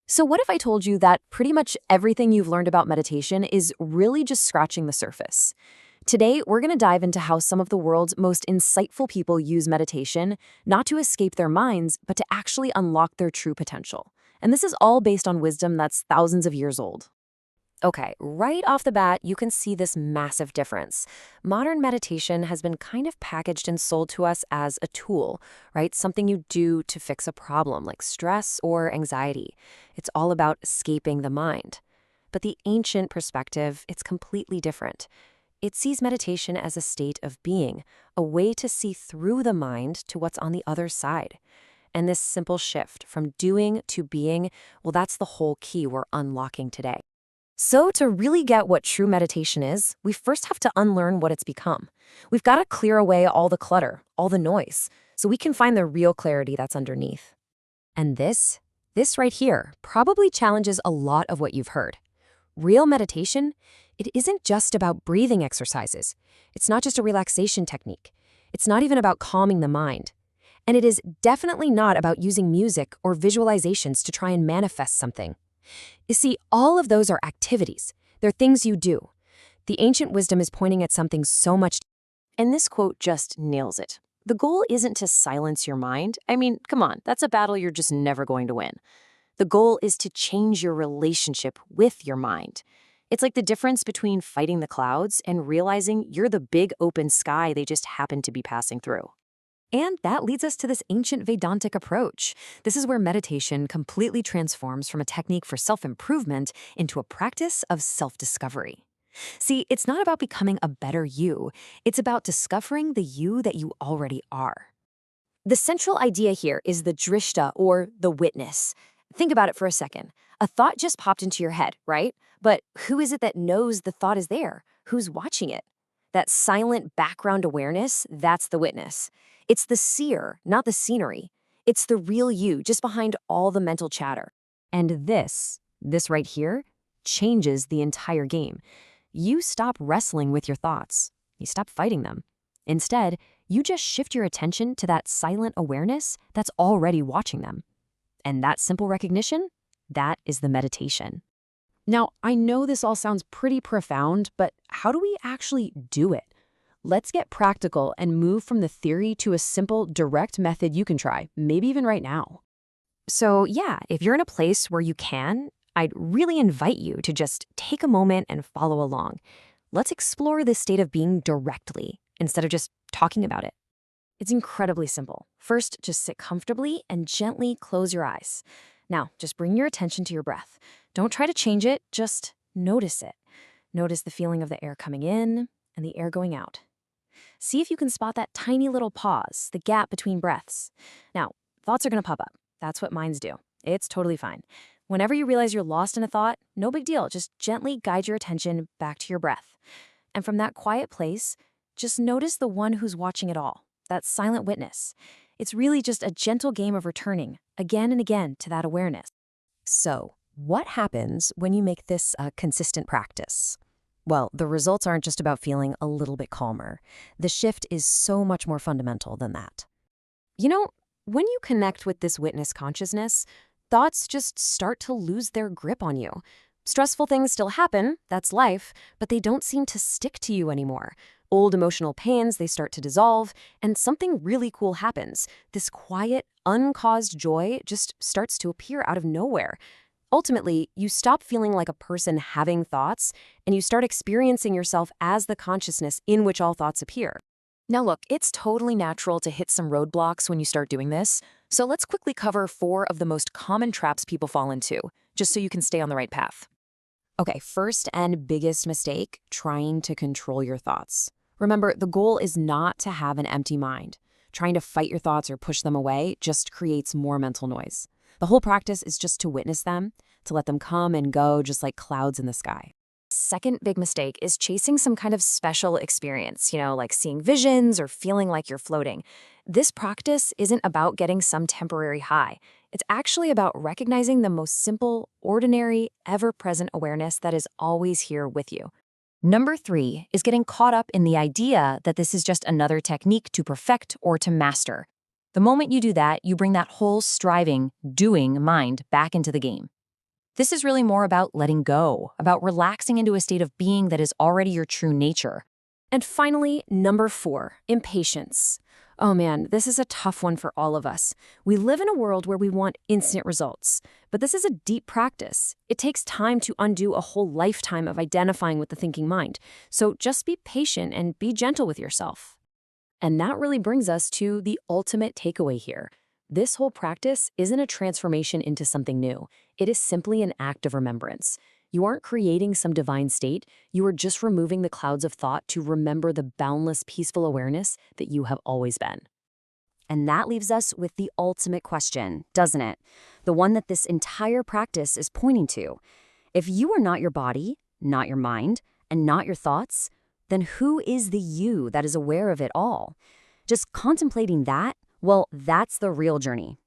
So, what if I told you that pretty much everything you've learned about meditation is really just scratching the surface? Today, we're going to dive into how some of the world's most insightful people use meditation not to escape their minds, but to actually unlock their true potential. And this is all based on wisdom that's thousands of years old. Okay, right off the bat, you can see this massive difference. Modern meditation has been kind of packaged and sold to us as a tool, right? Something you do to fix a problem like stress or anxiety. It's all about escaping the mind. But the ancient perspective, it's completely different. It sees meditation as a state of being, a way to see through the mind to what's on the other side. And this simple shift from doing to being, well, that's the whole key we're unlocking today. So, to really get what true meditation is, we first have to unlearn what it's become. We've got to clear away all the clutter, all the noise, so we can find the real clarity that's underneath. And this right here, probably challenges a lot of what you've heard. Real meditation, it isn't just about breathing exercises. It's not just a relaxation technique. It's not even about calming the mind. And it is definitely not about using music or visualizations to try and manifest something. You see, all of those are activities. They're things you do. The ancient wisdom is pointing at something so much. And this quote just nails it. The goal isn't to silence your mind. I mean, come on, that's a battle you're just never going to win. The goal is to change your relationship with your mind. It's like the difference between fighting the clouds and realizing you're the big open sky they just happen to be passing through. And that leads us to this ancient Vedantic approach. This is where meditation completely transforms from a technique for self-improvement into a practice of self-discovery. See, it's not about becoming a better you. It's about discovering the you that you already are. The central idea here is the drishta, or the witness. Think about it for a second. A thought just popped into your head, right? But who is it that knows the thought is there? Who's watching it? That silent background awareness, that's the witness. It's the seer, not the scenery. It's the real you, just behind all the mental chatter. And this right here, changes the entire game. You stop wrestling with your thoughts. You stop fighting them. Instead, you just shift your attention to that silent awareness that's already watching them. And that simple recognition, that is the meditation. Now, I know this all sounds pretty profound, but how do we actually do it? Let's get practical and move from the theory to a simple, direct method you can try, maybe even right now. So yeah, if you're in a place where you can, I'd really invite you to just take a moment and follow along. Let's explore this state of being directly, instead of just talking about it. It's incredibly simple. First, just sit comfortably and gently close your eyes. Now, just bring your attention to your breath. Don't try to change it, just notice it. Notice the feeling of the air coming in and the air going out. See if you can spot that tiny little pause, the gap between breaths. Now, thoughts are going to pop up. That's what minds do. It's totally fine. Whenever you realize you're lost in a thought, no big deal. Just gently guide your attention back to your breath. And from that quiet place, just notice the one who's watching it all, that silent witness. It's really just a gentle game of returning, again and again, to that awareness. So, what happens when you make this a consistent practice? Well, the results aren't just about feeling a little bit calmer. The shift is so much more fundamental than that. You know, when you connect with this witness consciousness, thoughts just start to lose their grip on you. Stressful things still happen, that's life, but they don't seem to stick to you anymore. Old emotional pains, they start to dissolve, and something really cool happens. This quiet, uncaused joy just starts to appear out of nowhere. Ultimately, you stop feeling like a person having thoughts, and you start experiencing yourself as the consciousness in which all thoughts appear. Now look, it's totally natural to hit some roadblocks when you start doing this, so let's quickly cover 4 of the most common traps people fall into, just so you can stay on the right path. Okay, first and biggest mistake, trying to control your thoughts. Remember, the goal is not to have an empty mind. Trying to fight your thoughts or push them away just creates more mental noise. The whole practice is just to witness them, to let them come and go just like clouds in the sky. Second big mistake is chasing some kind of special experience, like seeing visions or feeling like you're floating. This practice isn't about getting some temporary high. It's actually about recognizing the most simple, ordinary, ever-present awareness that is always here with you. Number 3 is getting caught up in the idea that this is just another technique to perfect or to master. The moment you do that, you bring that whole striving, doing mind back into the game. This is really more about letting go, about relaxing into a state of being that is already your true nature. And finally, number 4, impatience. Oh man, this is a tough one for all of us. We live in a world where we want instant results, but this is a deep practice. It takes time to undo a whole lifetime of identifying with the thinking mind. So just be patient and be gentle with yourself. And that really brings us to the ultimate takeaway here. This whole practice isn't a transformation into something new. It is simply an act of remembrance. You aren't creating some divine state, you are just removing the clouds of thought to remember the boundless peaceful awareness that you have always been. And that leaves us with the ultimate question, doesn't it? The one that this entire practice is pointing to. If you are not your body, not your mind, and not your thoughts, then who is the you that is aware of it all? Just contemplating that, well, that's the real journey.